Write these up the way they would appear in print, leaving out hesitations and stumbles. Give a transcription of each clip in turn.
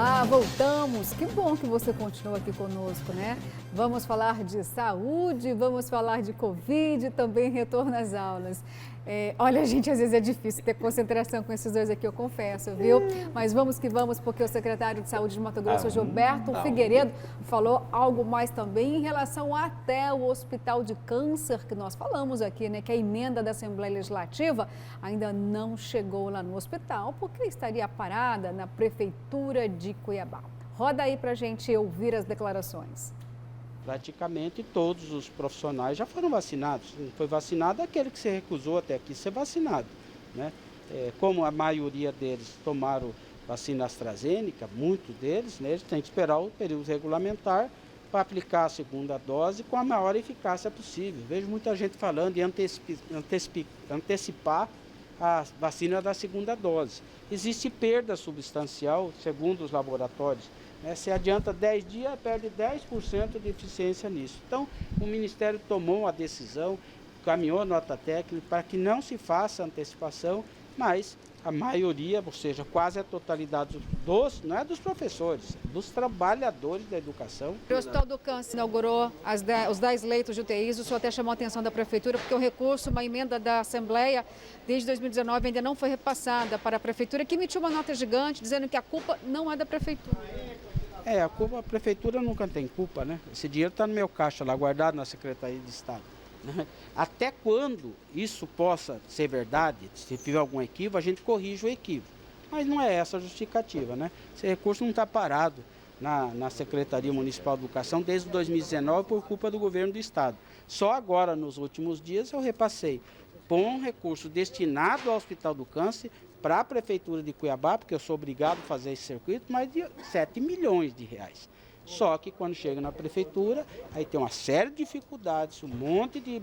Olá, voltamos. Que bom que você continua aqui conosco, né? Vamos falar de saúde, vamos falar de Covid e também retorno às aulas. Olha, gente, às vezes é difícil ter concentração com esses dois aqui, eu confesso, viu? Mas vamos que vamos, porque o secretário de Saúde de Mato Grosso, Gilberto Figueiredo, falou algo mais também em relação até o Hospital de Câncer, que nós falamos aqui, né? Que a emenda da Assembleia Legislativa ainda não chegou lá no hospital, porque estaria parada na Prefeitura de Cuiabá. Roda aí pra gente ouvir as declarações. Praticamente todos os profissionais já foram vacinados. Não foi vacinado aquele que se recusou até aqui ser vacinado, né? Como a maioria deles tomaram vacina AstraZeneca, muitos deles, né, eles têm que esperar o período regulamentar para aplicar a segunda dose com a maior eficácia possível. Vejo muita gente falando em antecipar a vacina da segunda dose. Existe perda substancial, segundo os laboratórios. Se adianta 10 dias, perde 10% de eficiência nisso. Então, o Ministério tomou a decisão, caminhou a nota técnica para que não se faça antecipação, mas a maioria, ou seja, quase a totalidade não é dos professores, dos trabalhadores da educação. O Hospital do Câncer inaugurou os 10 leitos de UTIs, o senhor até chamou a atenção da Prefeitura, porque o recurso, uma emenda da Assembleia, desde 2019 ainda não foi repassada para a Prefeitura, que emitiu uma nota gigante dizendo que a culpa não é da Prefeitura. A Prefeitura nunca tem culpa, né? Esse dinheiro está no meu caixa lá, guardado na Secretaria de Estado. Até quando isso possa ser verdade, se tiver algum equívoco, a gente corrige o equívoco. Mas não é essa a justificativa, né? Esse recurso não está parado na Secretaria Municipal de Educação desde 2019 por culpa do governo do Estado. Só agora, nos últimos dias, eu repassei um recurso destinado ao Hospital do Câncer para a Prefeitura de Cuiabá, porque eu sou obrigado a fazer esse circuito, mais de 7 milhões de reais. Só que quando chega na Prefeitura, aí tem uma série de dificuldades, um monte de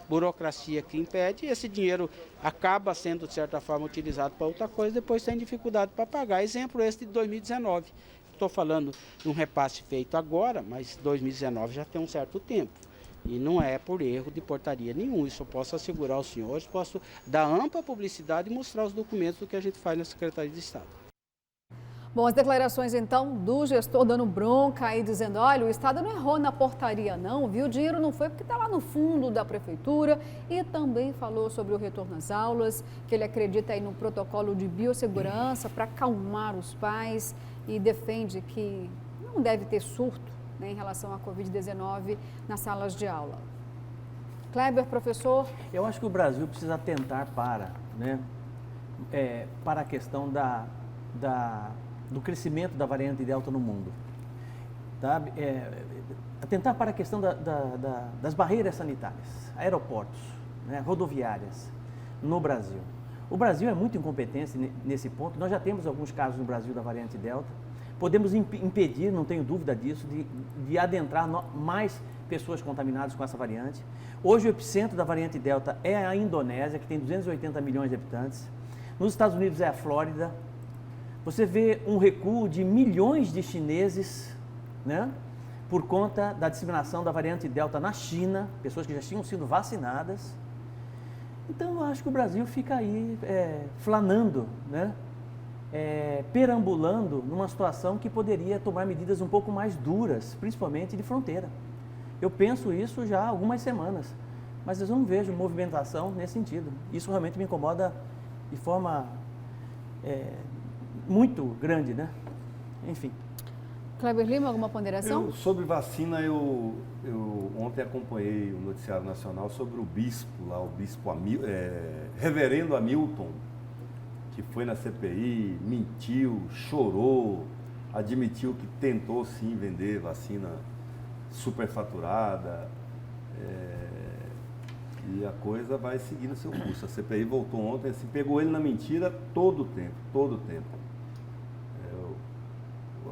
burocracia que impede, e esse dinheiro acaba sendo, de certa forma, utilizado para outra coisa, depois tem dificuldade para pagar. Exemplo esse de 2019. Estou falando de um repasse feito agora, mas 2019 já tem um certo tempo. E não é por erro de portaria nenhum. Isso eu posso assegurar aos senhores, posso dar ampla publicidade e mostrar os documentos do que a gente faz na Secretaria de Estado. Bom, as declarações então do gestor dando bronca aí, dizendo, olha, o Estado não errou na portaria não, viu? O dinheiro não foi porque está lá no fundo da Prefeitura, e também falou sobre o retorno às aulas, que ele acredita aí no protocolo de biossegurança para acalmar os pais, e defende que não deve ter surto, né, em relação à Covid-19 nas salas de aula. Kleber, professor? Eu acho que o Brasil precisa atentar para a questão do crescimento da variante Delta no mundo. Tá? Atentar para a questão das barreiras sanitárias, aeroportos, né, rodoviárias no Brasil. O Brasil é muito incompetente nesse ponto. Nós já temos alguns casos no Brasil da variante Delta. Podemos impedir, não tenho dúvida disso, de adentrar mais pessoas contaminadas com essa variante. Hoje o epicentro da variante Delta é a Indonésia, que tem 280 milhões de habitantes. Nos Estados Unidos é a Flórida. Você vê um recuo de milhões de chineses, né, por conta da disseminação da variante Delta na China, pessoas que já tinham sido vacinadas. Então eu acho que o Brasil fica aí flanando, né? Perambulando numa situação que poderia tomar medidas um pouco mais duras, principalmente de fronteira. Eu penso isso já há algumas semanas, mas eu não vejo movimentação nesse sentido. Isso realmente me incomoda de forma muito grande, né? Enfim. Kleber Lima, alguma ponderação? Sobre vacina, eu ontem acompanhei o noticiário nacional sobre o bispo lá, o bispo reverendo Hamilton, que foi na CPI, mentiu, chorou, admitiu que tentou sim vender vacina superfaturada, e a coisa vai seguir no seu curso. A CPI voltou ontem, assim, pegou ele na mentira todo o tempo.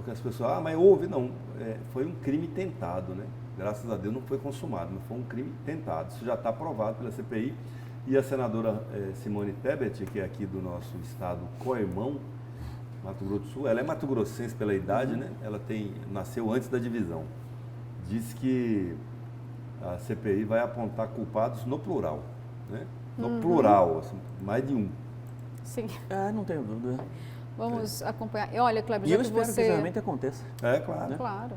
As pessoas, mas houve, não, foi um crime tentado, né? Graças a Deus não foi consumado, mas foi um crime tentado. Isso já está aprovado pela CPI. E a senadora Simone Tebet, que é aqui do nosso estado co-irmão, Mato Grosso do Sul, ela é mato-grossense pela idade, né? Ela nasceu antes da divisão. Diz que a CPI vai apontar culpados no plural, né? No plural, assim, mais de um. Sim. Não tenho dúvida. Vamos acompanhar. E olha, Cleber, E já eu que espero você... que realmente aconteça. É, claro. Claro.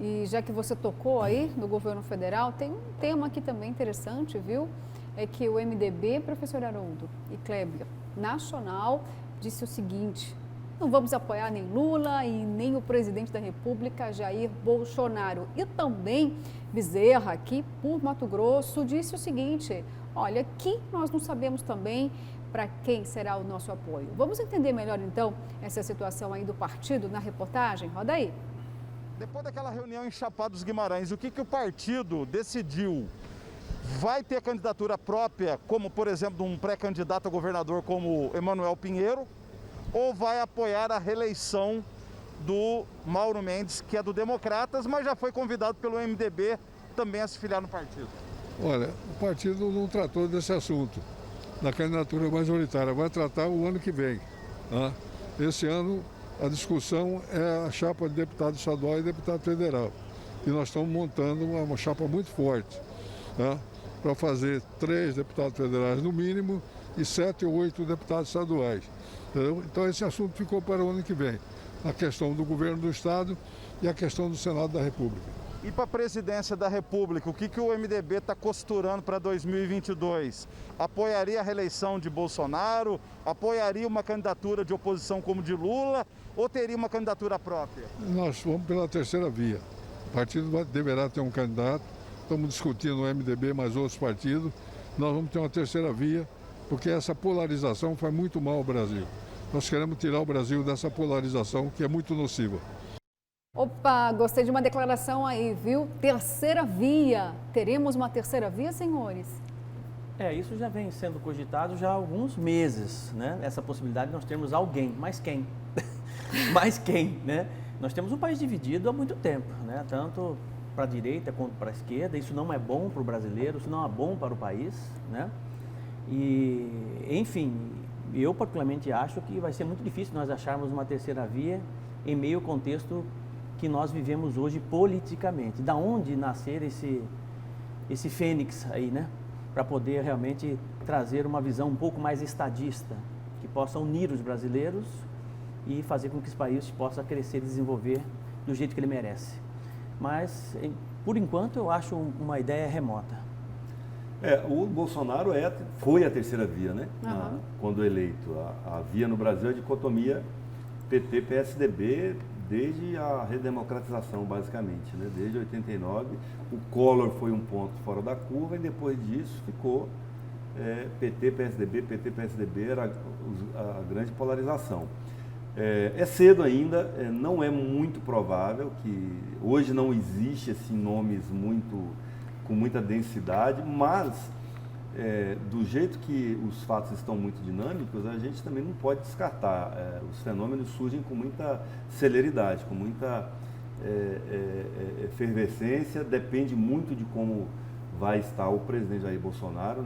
E já que você tocou aí no governo federal, tem um tema aqui também interessante, viu? É que o MDB, professor Haroldo e Cleber, nacional, disse o seguinte: não vamos apoiar nem Lula e nem o presidente da República, Jair Bolsonaro. E também Bezerra, aqui por Mato Grosso, disse o seguinte: olha, aqui nós não sabemos também para quem será o nosso apoio. Vamos entender melhor, então, essa situação aí do partido na reportagem? Roda aí. Depois daquela reunião em Chapada dos Guimarães, o que o partido decidiu? Vai ter candidatura própria, como, por exemplo, um pré-candidato a governador como Emanuel Pinheiro, ou vai apoiar a reeleição do Mauro Mendes, que é do Democratas, mas já foi convidado pelo MDB também a se filiar no partido? Olha, o partido não tratou desse assunto na candidatura majoritária, vai tratar o ano que vem. Tá? Esse ano a discussão é a chapa de deputado estadual e deputado federal. E nós estamos montando uma chapa muito forte, tá? Para fazer 3 deputados federais no mínimo e 7 ou 8 deputados estaduais. Entendeu? Então esse assunto ficou para o ano que vem. A questão do governo do estado e a questão do Senado da República. E para a presidência da República, o que o MDB está costurando para 2022? Apoiaria a reeleição de Bolsonaro? Apoiaria uma candidatura de oposição como de Lula? Ou teria uma candidatura própria? Nós vamos pela terceira via. O partido deverá ter um candidato. Estamos discutindo no MDB, mais outros partidos. Nós vamos ter uma terceira via, porque essa polarização faz muito mal ao Brasil. Nós queremos tirar o Brasil dessa polarização que é muito nociva. Opa, gostei de uma declaração aí, viu? Terceira via. Teremos uma terceira via, senhores? Isso já vem sendo cogitado já há alguns meses, né? Essa possibilidade de nós termos alguém, mas quem? Mas quem, né? Nós temos um país dividido há muito tempo, né? Tanto para a direita quanto para a esquerda. Isso não é bom para o brasileiro, isso não é bom para o país, né? E, enfim, eu particularmente acho que vai ser muito difícil nós acharmos uma terceira via em meio ao contexto que nós vivemos hoje politicamente. Da onde nascer esse fênix aí, né? Para poder realmente trazer uma visão um pouco mais estadista, que possa unir os brasileiros e fazer com que esse país possa crescer e desenvolver do jeito que ele merece. Mas, por enquanto, eu acho uma ideia remota. O Bolsonaro foi a terceira via, né? Uhum. Quando eleito. A via no Brasil é a dicotomia PT-PSDB desde a redemocratização, basicamente, né? Desde 89. O Collor foi um ponto fora da curva e depois disso ficou PT-PSDB. PT-PSDB era a grande polarização. É cedo ainda, não é muito provável que hoje não existe assim, nomes com muita densidade, mas do jeito que os fatos estão muito dinâmicos, a gente também não pode descartar. Os fenômenos surgem com muita celeridade, com muita efervescência, depende muito de como vai estar o presidente Jair Bolsonaro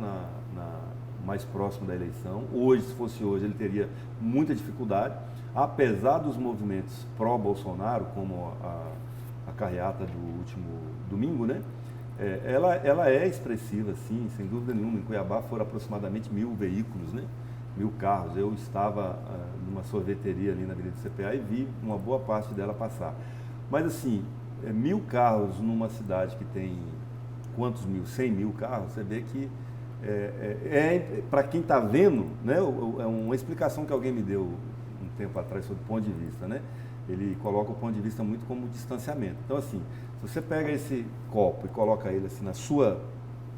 mais próximo da eleição. Hoje, se fosse hoje, ele teria muita dificuldade, apesar dos movimentos pró-Bolsonaro, como a carreata do último domingo, né? Ela é expressiva, sim, sem dúvida nenhuma. Em Cuiabá foram aproximadamente 1.000 veículos, né? 1.000 carros. Eu estava numa sorveteria ali na Avenida do CPA e vi uma boa parte dela passar. Mas assim, 1.000 carros numa cidade que tem quantos mil? 100.000 carros, você vê que para quem está vendo, né? É uma explicação que alguém me deu um tempo atrás sobre o ponto de vista, né? Ele coloca o ponto de vista muito como distanciamento. Então, assim, se você pega esse copo e coloca ele assim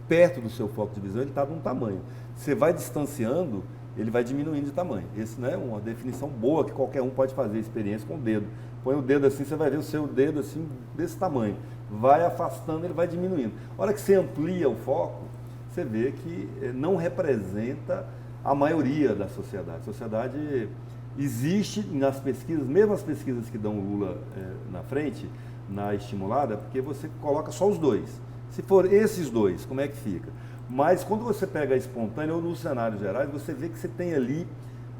perto do seu foco de visão, ele está de um tamanho. Você vai distanciando, ele vai diminuindo de tamanho. Essa, né, é uma definição boa que qualquer um pode fazer, experiência com o dedo. Põe o dedo assim, você vai ver o seu dedo assim, desse tamanho. Vai afastando, ele vai diminuindo. A hora que você amplia o foco, você vê que não representa a maioria da sociedade. A sociedade existe nas pesquisas, mesmo as pesquisas que dão Lula na frente, na estimulada, porque você coloca só os dois. Se for esses dois, como é que fica? Mas quando você pega a espontânea ou nos cenários gerais, você vê que você tem ali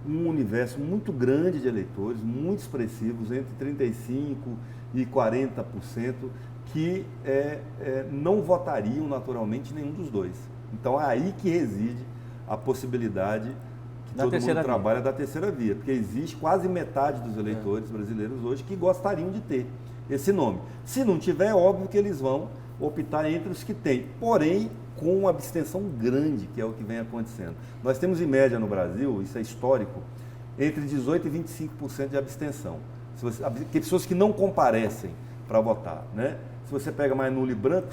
um universo muito grande de eleitores, muito expressivos, entre 35% e 40%, que não votariam naturalmente nenhum dos dois. Então é aí que reside a possibilidade que Da todo terceira mundo via. trabalha da terceira via, porque existe quase metade dos eleitores brasileiros hoje que gostariam de ter esse nome. Se não tiver, é óbvio que eles vão optar entre os que têm, porém com uma abstenção grande, que é o que vem acontecendo. Nós temos em média no Brasil, isso é histórico, entre 18% e 25% de abstenção. Tem pessoas que não comparecem para votar, né? Se você pega mais nulo e branco,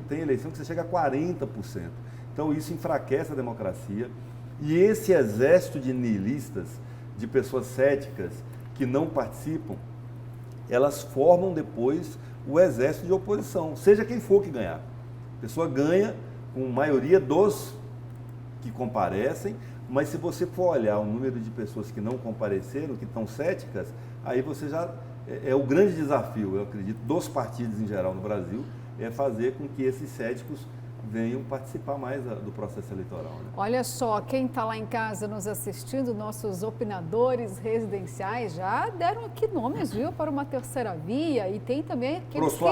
tem eleição que você chega a 40%. Então isso enfraquece a democracia. E esse exército de nihilistas, de pessoas céticas que não participam, elas formam depois o exército de oposição, seja quem for que ganhar. A pessoa ganha com maioria dos que comparecem, mas se você for olhar o número de pessoas que não compareceram, que estão céticas, aí você já... É o grande desafio, eu acredito, dos partidos em geral no Brasil, é fazer com que esses céticos venham participar mais do processo eleitoral. Né? Olha só, quem está lá em casa nos assistindo, nossos opinadores residenciais já deram aqui nomes, viu, para uma terceira via, e tem também aqueles que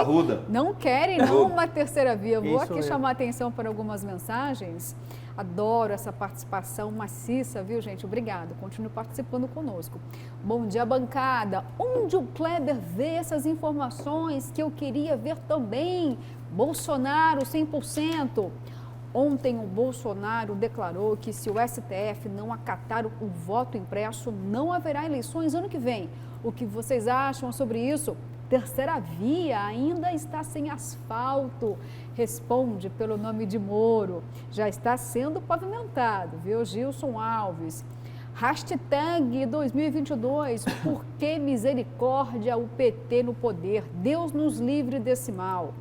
não querem não uma terceira via. Vou aqui chamar a atenção para algumas mensagens. Adoro essa participação maciça, viu, gente? Obrigado. Continue participando conosco. Bom dia, bancada. Onde o Kleber vê essas informações que eu queria ver também? Bolsonaro, 100%. Ontem o Bolsonaro declarou que se o STF não acatar o voto impresso, não haverá eleições ano que vem. O que vocês acham sobre isso? Terceira via ainda está sem asfalto. Responde pelo nome de Moro. Já está sendo pavimentado, viu? Gilson Alves. Hashtag 2022, por que misericórdia o PT no poder? Deus nos livre desse mal.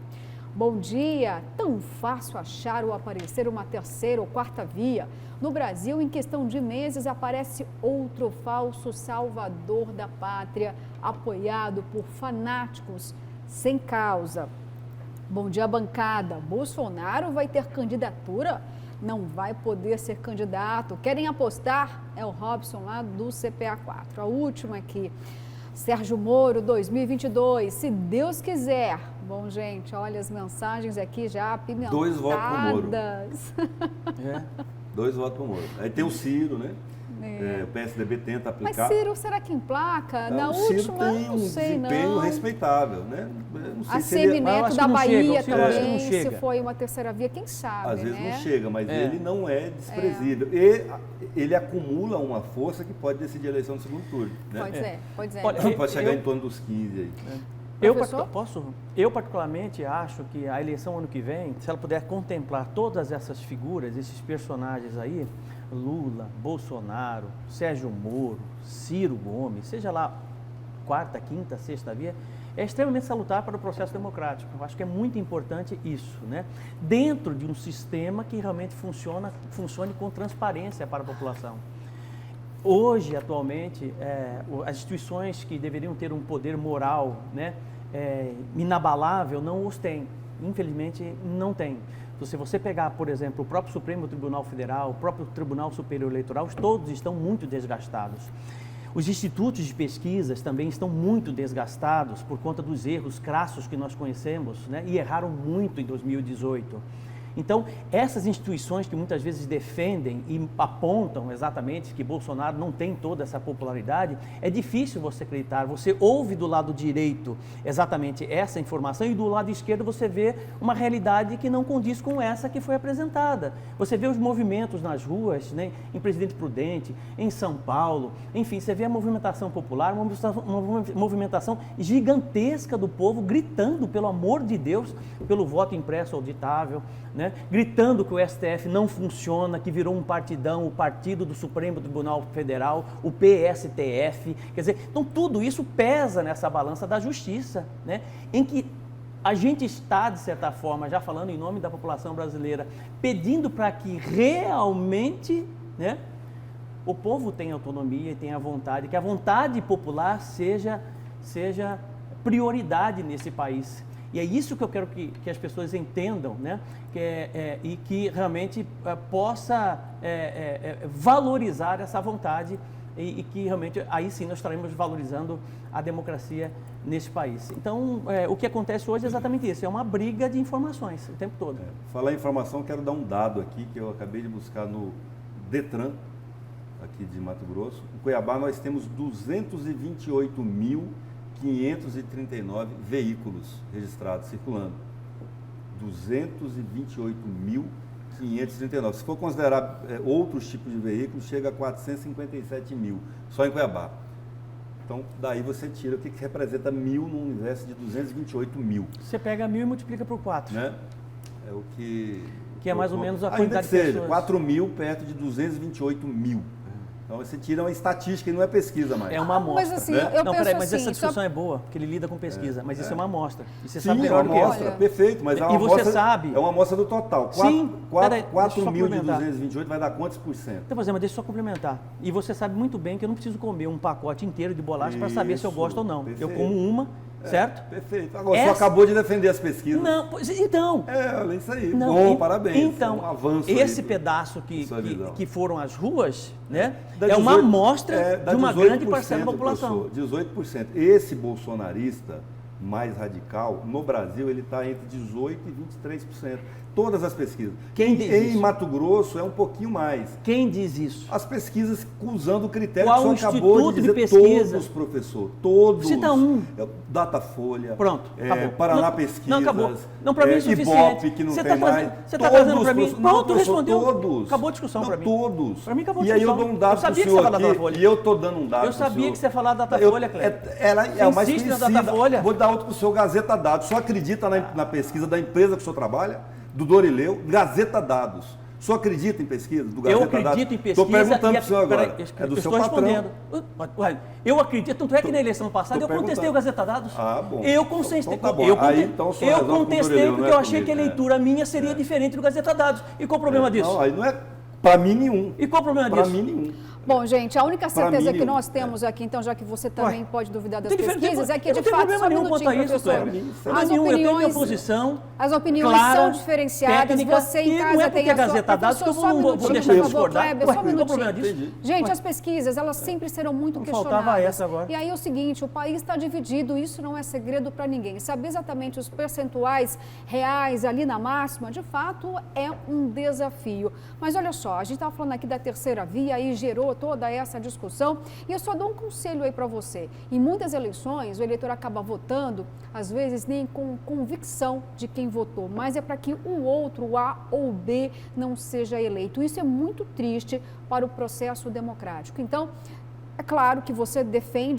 Bom dia, tão fácil achar ou aparecer uma terceira ou quarta via. No Brasil, em questão de meses, aparece outro falso salvador da pátria, apoiado por fanáticos sem causa. Bom dia, bancada. Bolsonaro vai ter candidatura? Não vai poder ser candidato. Querem apostar? É o Robson lá do CPA4. A última aqui. Sérgio Moro, 2022, se Deus quiser. Bom, gente, olha as mensagens aqui já apimentadas. 2 votos pro Moro. 2 votos pro Moro. Aí tem o Ciro, né? O PSDB tenta aplicar. Mas Ciro, será que emplaca? Não, Na o Ciro última, tem não sei, desempenho não. respeitável, né? Não sei A se ele... Semineto da Bahia também, se se foi uma terceira via, quem sabe, Às vezes né? não chega, mas ele não é desprezível. E ele acumula uma força que pode decidir a eleição no segundo turno. Né? Pode ser. Olha, pode chegar em torno dos 15 aí. Eu particularmente acho que a eleição ano que vem, se ela puder contemplar todas essas figuras, esses personagens aí, Lula, Bolsonaro, Sérgio Moro, Ciro Gomes, seja lá quarta, quinta, sexta via, é extremamente salutar para o processo democrático. Eu acho que é muito importante isso, né? Dentro de um sistema que realmente funcione com transparência para a população. Hoje, atualmente, as instituições que deveriam ter um poder moral, né, inabalável, não os têm. Infelizmente, não tem. Se você pegar, por exemplo, o próprio Supremo Tribunal Federal, o próprio Tribunal Superior Eleitoral, todos estão muito desgastados. Os institutos de pesquisas também estão muito desgastados por conta dos erros crassos que nós conhecemos, né, e erraram muito em 2018. Então, essas instituições que muitas vezes defendem e apontam exatamente que Bolsonaro não tem toda essa popularidade, é difícil você acreditar. Você ouve do lado direito exatamente essa informação e do lado esquerdo você vê uma realidade que não condiz com essa que foi apresentada. Você vê os movimentos nas ruas, né, em Presidente Prudente, em São Paulo, enfim, você vê a movimentação popular, uma movimentação gigantesca do povo gritando, pelo amor de Deus, pelo voto impresso auditável, né? Gritando que o STF não funciona, que virou um partidão, o Partido do Supremo Tribunal Federal, o PSTF. Quer dizer, então tudo isso pesa nessa balança da justiça, né? Em que a gente está, de certa forma, já falando em nome da população brasileira, pedindo para que realmente, né, o povo tenha autonomia e tenha vontade, que a vontade popular seja prioridade nesse país. E é isso que eu quero que as pessoas entendam, né? E que realmente possa valorizar essa vontade e que realmente aí sim nós estaremos valorizando a democracia nesse país. Então, o que acontece hoje é exatamente isso, é uma briga de informações o tempo todo. Falar em informação, quero dar um dado aqui que eu acabei de buscar no Detran, aqui de Mato Grosso. Em Cuiabá nós temos 228.539 veículos registrados, circulando. 228.539. Se for considerar outros tipos de veículos, chega a 457 mil, só em Cuiabá. Então, daí você tira o que representa 1.000 no universo de 228 mil. Você pega 1.000 e multiplica por 4. Né? É o que... Que é mais ou menos a ainda quantidade que de seja, pessoas. 4 mil perto de 228 mil. Então, você tira uma estatística e não é pesquisa mais. É uma amostra. Mas assim, né? eu Não, penso peraí, mas assim, essa discussão é boa, porque ele lida com pesquisa, mas isso é uma amostra. E você Sim, sabe melhor é do uma que amostra, Olha. perfeito, mas é uma E você amostra, sabe. é uma amostra do total. Sim, peraí, deixa eu 4 só mil de complementar. 228 vai dar quantos por cento? Então, mas deixa eu só complementar. E você sabe muito bem que eu não preciso comer um pacote inteiro de bolacha para saber se eu Isso, gosto ou não. perfeito. Eu como uma, certo? Perfeito. Agora, você acabou de defender as pesquisas. Não, pois, então... Olha isso aí. Não, Bom, parabéns. Então, um avanço esse aí, pedaço que foram as ruas, né, dá é uma 18, amostra dá de uma 18%, grande parcela da população. Professor, 18%. Esse bolsonarista mais radical, no Brasil, ele está entre 18% e 23%. Todas as pesquisas. Quem diz em isso? Mato Grosso é um pouquinho mais. Quem diz isso? As pesquisas usando o critério Qual que o o senhor acabou instituto de de dizer, pesquisa? todos, professor, todos. Cita um. Datafolha, Pronto, acabou. Paraná Não, Pesquisas, não, acabou. Não, para mim é suficiente. Ibope, que não Você tem tá mais. fazendo- você tá trazendo para mim? professor. Pronto, Não, professor, respondeu. Todos. Acabou a discussão Não, para mim. todos. Para mim acabou a E aí eu discussão. dou um dado Eu sabia pro que você ia senhor falar da aqui, Datafolha. e eu estou dando um dado Eu pro sabia senhor. que você ia falar da Datafolha, Cleber. Ela Você é a mais insiste na conhecida. Datafolha? Vou dar outro para o senhor, Gazeta Dados. Só acredita na pesquisa da empresa que o senhor trabalha, do Dorileu, Gazeta Dados. O senhor acredita em pesquisa do Gazeta Eu Dados? acredito em pesquisa. Estou perguntando para o senhor agora. Peraí, É do eu seu estou patrão. respondendo. Ué, eu acredito, tanto é que na eleição passada eu contestei perguntando. o Gazeta Dados. Ah, bom. Eu Então contestei. tá bom. Eu Aí, então, o senhor eu resolve com o contestei Dorileu, porque não é eu achei que a comigo. leitura minha seria diferente do Gazeta Dados. E qual o problema disso? Não, aí não é para mim nenhum. E qual o problema Para disso? mim nenhum. Bom, gente, a única Pra certeza mim, que nós temos aqui, então, já que você também pode duvidar das Tem diferença- pesquisas, é que, eu de não tenho fato, problema só um nenhum quanto minutinho, a isso, professor. Cleber. As Problema nenhum, eu tenho minha opiniões, posição as opiniões clara, são diferenciadas, técnica, você em e não casa é porque tem a a Gazeta sua... Dados que eu Professor, só um vou minutinho, deixar por de favor, discordar. Kleber, Ué, só um qual o problema minutinho. disso? Gente, Ué. as pesquisas, elas sempre serão muito Não questionadas. faltava essa agora. E aí é o seguinte, o país está dividido, isso não é segredo para ninguém. Saber exatamente os percentuais reais ali na máxima, de fato, é um desafio. Mas olha só, a gente estava falando aqui da terceira via e gerou toda essa discussão. E eu só dou um conselho aí para você. Em muitas eleições, o eleitor acaba votando, às vezes nem com convicção de quem votou, mas é para que o outro, o A ou B, não seja eleito. Isso é muito triste para o processo democrático. Então, é claro que você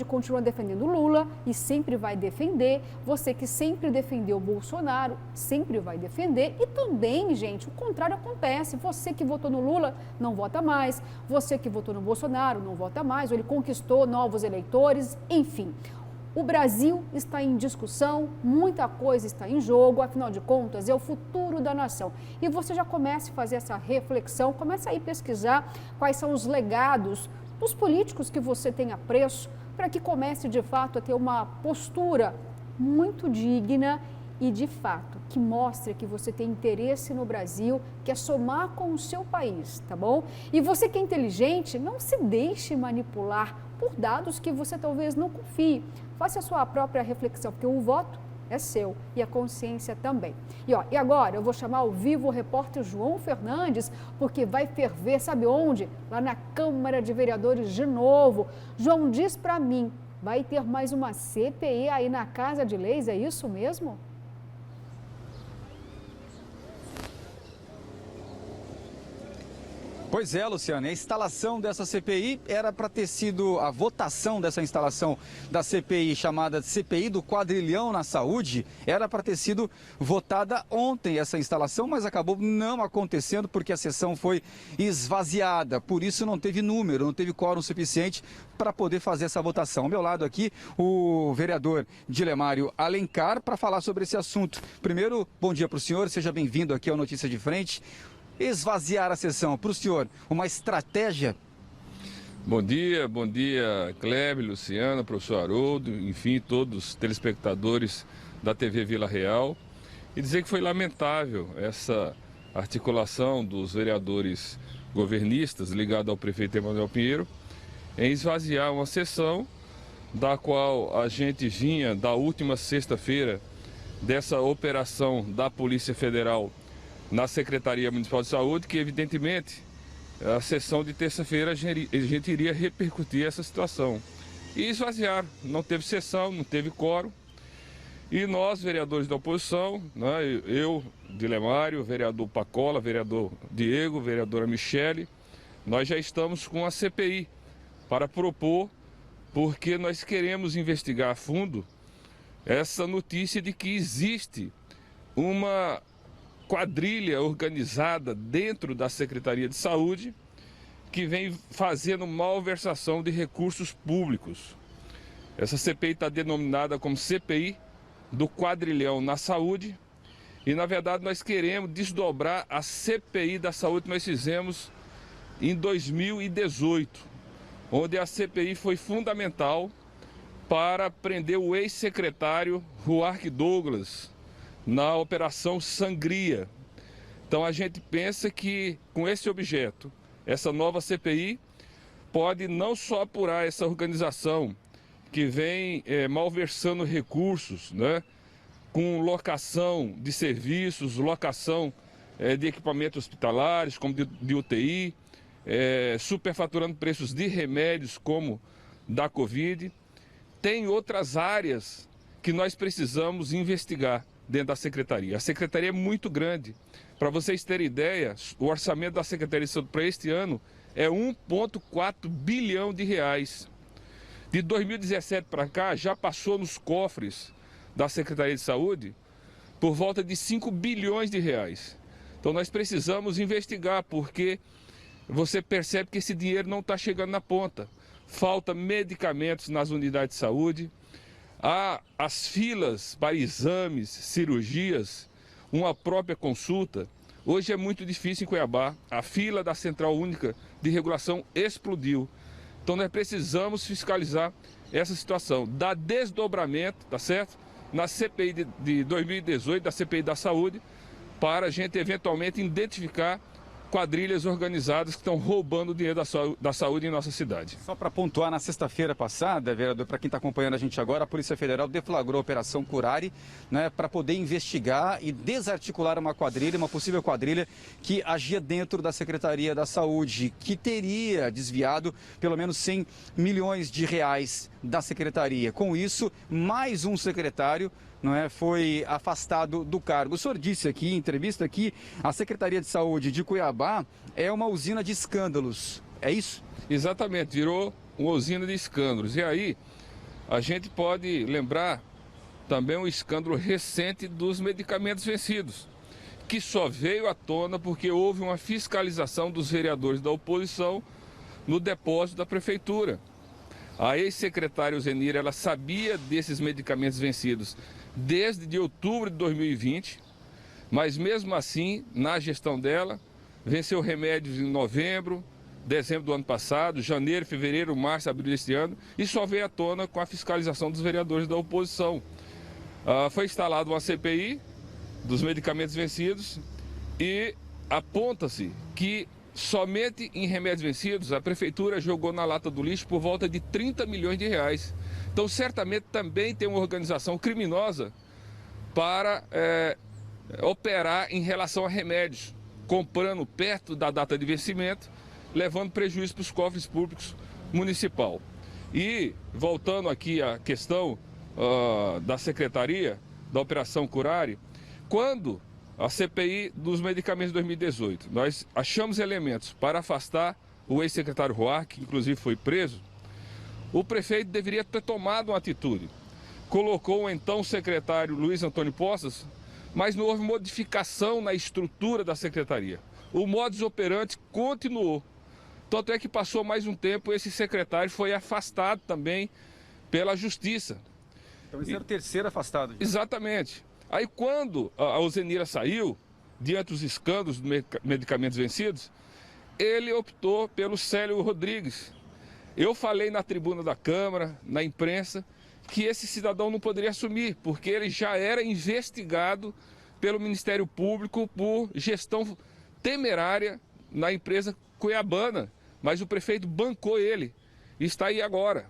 continua defendendo Lula e sempre vai defender. Você que sempre defendeu Bolsonaro, sempre vai defender. E também, gente, o contrário acontece. Você que votou no Lula não vota mais. Você que votou no Bolsonaro não vota mais. Ou ele conquistou novos eleitores, enfim. O Brasil está em discussão, muita coisa está em jogo, afinal de contas, é o futuro da nação. E você já começa a fazer essa reflexão, começa a ir pesquisar quais são os legados dos políticos que você tem apreço, para que comece de fato a ter uma postura muito digna e de fato que mostre que você tem interesse no Brasil, quer somar com o seu país, tá bom? E você que é inteligente, não se deixe manipular por dados que você talvez não confie. Faça a sua própria reflexão, porque o voto é seu e a consciência também. E agora eu vou chamar ao vivo o repórter João Fernandes, porque vai ferver, sabe onde? Lá na Câmara de Vereadores de novo. João, diz para mim, vai ter mais uma CPI aí na Casa de Leis, é isso mesmo? Pois é, Luciana, a instalação dessa CPI era para ter sido a votação dessa instalação da CPI, chamada CPI do Quadrilhão na Saúde, era para ter sido votada ontem essa instalação, mas acabou não acontecendo porque a sessão foi esvaziada, por isso não teve número, não teve quórum suficiente para poder fazer essa votação. Ao meu lado aqui, o vereador Dilemário Alencar, para falar sobre esse assunto. Primeiro, bom dia para o senhor, seja bem-vindo aqui ao Notícia de Frente. Esvaziar a sessão, para o senhor, uma estratégia? Bom dia Kleber, Luciana, professor Haroldo, enfim, todos os telespectadores da TV Vila Real. E dizer que foi lamentável essa articulação dos vereadores governistas ligados ao prefeito Emanuel Pinheiro em esvaziar uma sessão da qual a gente vinha da última sexta-feira dessa operação da Polícia Federal na Secretaria Municipal de Saúde, que evidentemente a sessão de terça-feira a gente iria repercutir essa situação. E esvaziaram, não teve sessão, não teve quórum. E nós, vereadores da oposição, né, eu, Dilemário, vereador Pacola, vereador Diego, vereadora Michele, nós já estamos com a CPI para propor, porque nós queremos investigar a fundo essa notícia de que existe uma quadrilha organizada dentro da Secretaria de Saúde que vem fazendo malversação de recursos públicos. Essa CPI está denominada como CPI do Quadrilhão na Saúde e, na verdade, nós queremos desdobrar a CPI da Saúde que nós fizemos em 2018, onde a CPI foi fundamental para prender o ex-secretário Ruark Douglas na Operação Sangria. Então a gente pensa que com esse objeto, essa nova CPI pode não só apurar essa organização que vem malversando recursos, né, com locação de serviços, locação de equipamentos hospitalares, como de UTI, superfaturando preços de remédios como da Covid. Tem outras áreas que nós precisamos investigar dentro da Secretaria. A Secretaria é muito grande. Para vocês terem ideia, o orçamento da Secretaria de Saúde para este ano é 1,4 bilhão de reais. De 2017 para cá, já passou nos cofres da Secretaria de Saúde por volta de 5 bilhões de reais. Então nós precisamos investigar, porque você percebe que esse dinheiro não está chegando na ponta. Falta medicamentos nas unidades de saúde, há as filas para exames, cirurgias, uma própria consulta. Hoje é muito difícil em Cuiabá, a fila da Central Única de Regulação explodiu. Então nós precisamos fiscalizar essa situação, dar desdobramento, tá certo? Na CPI de 2018, da CPI da Saúde, para a gente eventualmente identificar quadrilhas organizadas que estão roubando o dinheiro da saúde em nossa cidade. Só para pontuar, na sexta-feira passada, vereador, para quem está acompanhando a gente agora, a Polícia Federal deflagrou a Operação Curare, né, para poder investigar e desarticular uma quadrilha, uma possível quadrilha que agia dentro da Secretaria da Saúde, que teria desviado pelo menos 100 milhões de reais da Secretaria. Com isso, mais um secretário foi afastado do cargo. O senhor disse aqui, em entrevista, que a Secretaria de Saúde de Cuiabá é uma usina de escândalos. É isso? Exatamente, virou uma usina de escândalos. E aí, a gente pode lembrar também um escândalo recente dos medicamentos vencidos, que só veio à tona porque houve uma fiscalização dos vereadores da oposição no depósito da Prefeitura. A ex-secretária Zenira, ela sabia desses medicamentos vencidos desde de outubro de 2020, mas mesmo assim, na gestão dela, venceu remédios em novembro, dezembro do ano passado, janeiro, fevereiro, março, abril deste ano, e só veio à tona com a fiscalização dos vereadores da oposição. Foi instalada uma CPI dos medicamentos vencidos e aponta-se que somente em remédios vencidos a Prefeitura jogou na lata do lixo por volta de 30 milhões de reais. Então, certamente também tem uma organização criminosa para operar em relação a remédios, comprando perto da data de vencimento, levando prejuízo para os cofres públicos municipal. E, voltando aqui à questão da Secretaria, da Operação Curare, quando a CPI dos medicamentos de 2018, nós achamos elementos para afastar o ex-secretário Ruark, que inclusive foi preso, o prefeito deveria ter tomado uma atitude. Colocou o então secretário Luiz Antônio Poças, mas não houve modificação na estrutura da secretaria. O modus operandi continuou. Tanto é que passou mais um tempo, esse secretário foi afastado também pela Justiça. Então esse era o terceiro afastado. Exatamente. Aí quando a Zenira saiu, diante dos escândalos de medicamentos vencidos, ele optou pelo Célio Rodrigues. Eu falei na tribuna da Câmara, na imprensa, que esse cidadão não poderia assumir, porque ele já era investigado pelo Ministério Público por gestão temerária na empresa cuiabana, mas o prefeito bancou ele e está aí agora.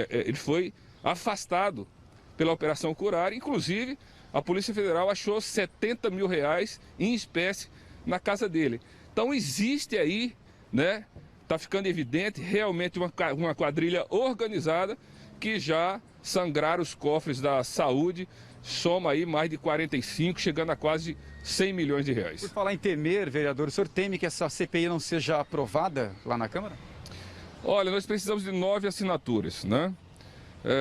Ele foi afastado pela Operação Curare, inclusive a Polícia Federal achou 70 mil reais em espécie na casa dele. Então existe aí né? Está ficando evidente realmente uma quadrilha organizada que já sangraram os cofres da saúde, soma aí mais de 45, chegando a quase 100 milhões de reais. Por falar em temer, vereador, o senhor teme que essa CPI não seja aprovada lá na Câmara? Olha, nós precisamos de 9 assinaturas, né?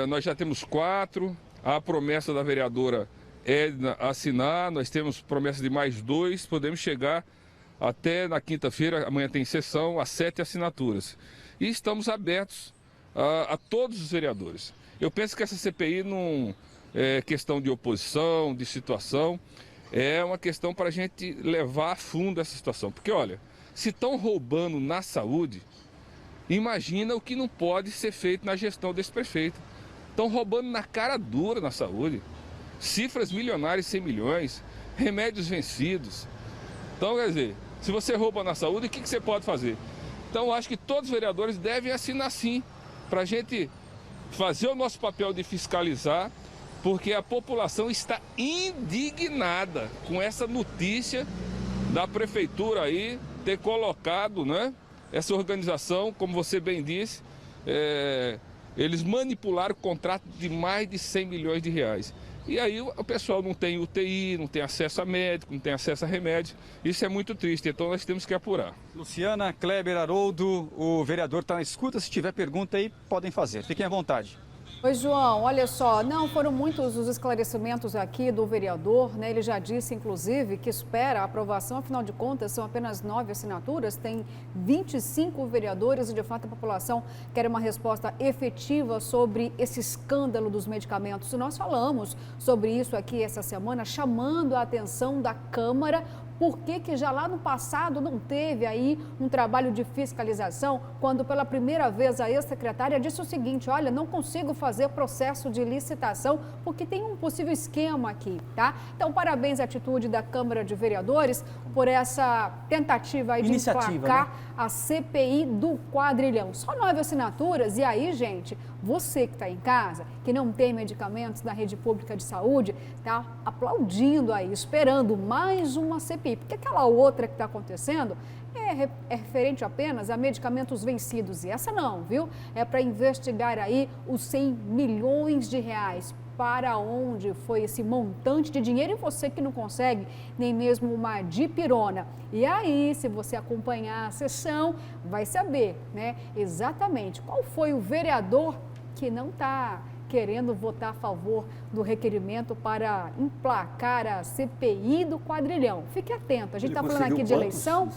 Nós já temos 4, a promessa da vereadora Edna assinar, nós temos promessa de mais 2, podemos chegar até na quinta-feira, amanhã tem sessão, a 7 assinaturas. E estamos abertos a todos os vereadores. Eu penso que essa CPI não é questão de oposição, de situação, é uma questão para a gente levar a fundo essa situação. Porque, olha, se estão roubando na saúde, imagina o que não pode ser feito na gestão desse prefeito. Estão roubando na cara dura na saúde. Cifras milionárias, 100 milhões, remédios vencidos. Então, quer dizer, se você rouba na saúde, o que você pode fazer? Então, eu acho que todos os vereadores devem assinar sim, para a gente fazer o nosso papel de fiscalizar, porque a população está indignada com essa notícia da prefeitura aí ter colocado, né, essa organização, como você bem disse, eles manipularam o contrato de mais de 100 milhões de reais. E aí o pessoal não tem UTI, não tem acesso a médico, não tem acesso a remédio. Isso é muito triste, então nós temos que apurar. Luciana, Kleber, Haroldo, o vereador está na escuta. Se tiver pergunta aí, podem fazer. Fiquem à vontade. Oi, João, olha só, não foram muitos os esclarecimentos aqui do vereador, né? Ele já disse, inclusive, que espera a aprovação, afinal de contas, são apenas 9 assinaturas, tem 25 vereadores e, de fato, a população quer uma resposta efetiva sobre esse escândalo dos medicamentos. E nós falamos sobre isso aqui essa semana, chamando a atenção da Câmara. Por que já lá no passado não teve aí um trabalho de fiscalização, quando pela primeira vez a ex-secretária disse o seguinte: olha, não consigo fazer processo de licitação porque tem um possível esquema aqui, tá? Então, parabéns à atitude da Câmara de Vereadores por essa tentativa aí de emplacar, né, a CPI do quadrilhão. Só 9 assinaturas e aí, gente, você que está em casa, que não tem medicamentos na rede pública de saúde, está aplaudindo aí, esperando mais uma CPI. Porque aquela outra que está acontecendo é referente apenas a medicamentos vencidos. E essa não, viu? É para investigar aí os 100 milhões de reais. Para onde foi esse montante de dinheiro? E você que não consegue nem mesmo uma dipirona. E aí, se você acompanhar a sessão, vai saber, né, exatamente qual foi o vereador que não está querendo votar a favor do requerimento para emplacar a CPI do quadrilhão. Fique atento, a gente está falando aqui de eleição.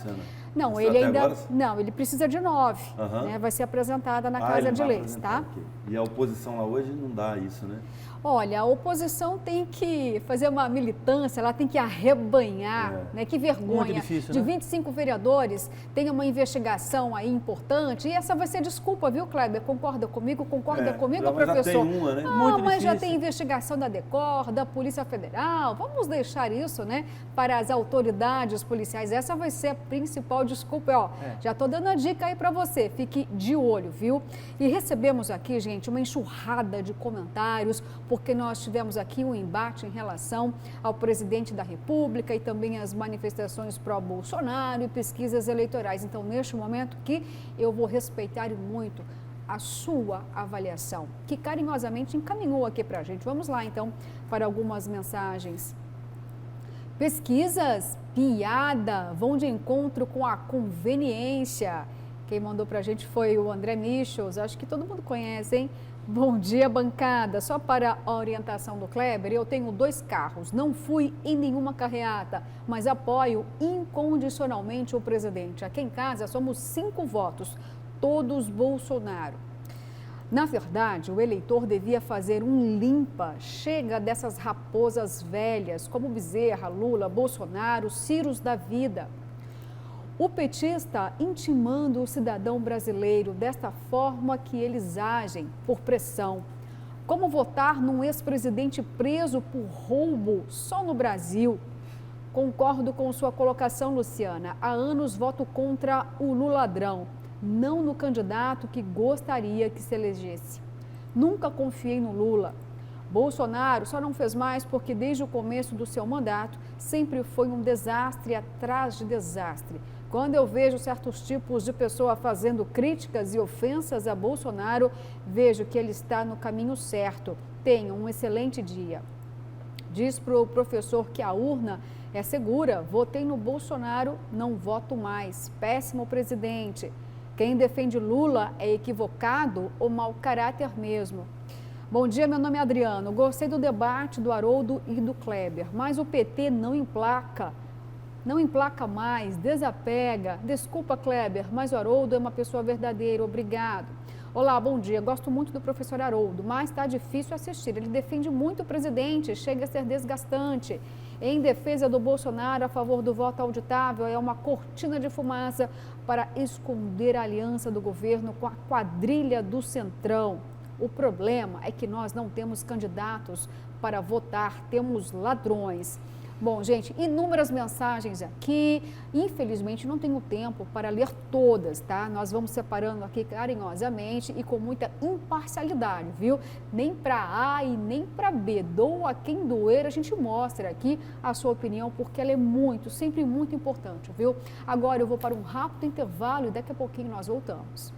Não, ele ainda não, ele precisa de 9, né? Vai ser apresentada na Casa de Leis, tá? Okay. E a oposição lá hoje não dá isso, né? Olha, a oposição tem que fazer uma militância, ela tem que arrebanhar, né? Que vergonha. Difícil, de 25 vereadores, tem uma investigação aí importante, e essa vai ser desculpa, viu, Kleber? Concorda comigo? Concorda comigo, professor? Já tem uma, né? Não, mas já tem investigação da DECOR, da Polícia Federal, vamos deixar isso, né, para as autoridades policiais. Essa vai ser a principal desculpa, ó. Já estou dando a dica aí para você, fique de olho, viu? E recebemos aqui, gente, uma enxurrada de comentários, porque nós tivemos aqui um embate em relação ao presidente da República e também as manifestações pró-Bolsonaro e pesquisas eleitorais. Então, neste momento aqui, eu vou respeitar muito a sua avaliação, que carinhosamente encaminhou aqui para a gente. Vamos lá, então, para algumas mensagens. Pesquisas, piada, vão de encontro com a conveniência. Quem mandou para a gente foi o André Michels, acho que todo mundo conhece, hein? Bom dia, bancada. Só para a orientação do Kleber, eu tenho 2 carros. Não fui em nenhuma carreata, mas apoio incondicionalmente o presidente. Aqui em casa somos 5 votos, todos Bolsonaro. Na verdade, o eleitor devia fazer um limpa. Chega dessas raposas velhas, como Bezerra, Lula, Bolsonaro, Ciros da vida. O petista intimando o cidadão brasileiro desta forma que eles agem, por pressão. Como votar num ex-presidente preso por roubo só no Brasil? Concordo com sua colocação, Luciana. Há anos voto contra o Luladrão, não no candidato que gostaria que se elegesse. Nunca confiei no Lula. Bolsonaro só não fez mais porque desde o começo do seu mandato sempre foi um desastre atrás de desastre. Quando eu vejo certos tipos de pessoa fazendo críticas e ofensas a Bolsonaro, vejo que ele está no caminho certo. Tenha um excelente dia. Diz para o professor que a urna é segura. Votei no Bolsonaro, não voto mais. Péssimo presidente. Quem defende Lula é equivocado ou mau caráter mesmo. Bom dia, meu nome é Adriano. Gostei do debate do Haroldo e do Kleber, mas o PT não emplaca mais, desapega. Desculpa, Kleber, mas o Haroldo é uma pessoa verdadeira. Obrigado. Olá, bom dia. Gosto muito do professor Haroldo, mas está difícil assistir. Ele defende muito o presidente, chega a ser desgastante. Em defesa do Bolsonaro, a favor do voto auditável, é uma cortina de fumaça para esconder a aliança do governo com a quadrilha do Centrão. O problema é que nós não temos candidatos para votar, temos ladrões. Bom, gente, inúmeras mensagens aqui. Infelizmente, não tenho tempo para ler todas, tá? Nós vamos separando aqui carinhosamente e com muita imparcialidade, viu? Nem para A e nem para B. Doa a quem doer, a gente mostra aqui a sua opinião, porque ela é sempre muito importante, viu? Agora eu vou para um rápido intervalo e daqui a pouquinho nós voltamos.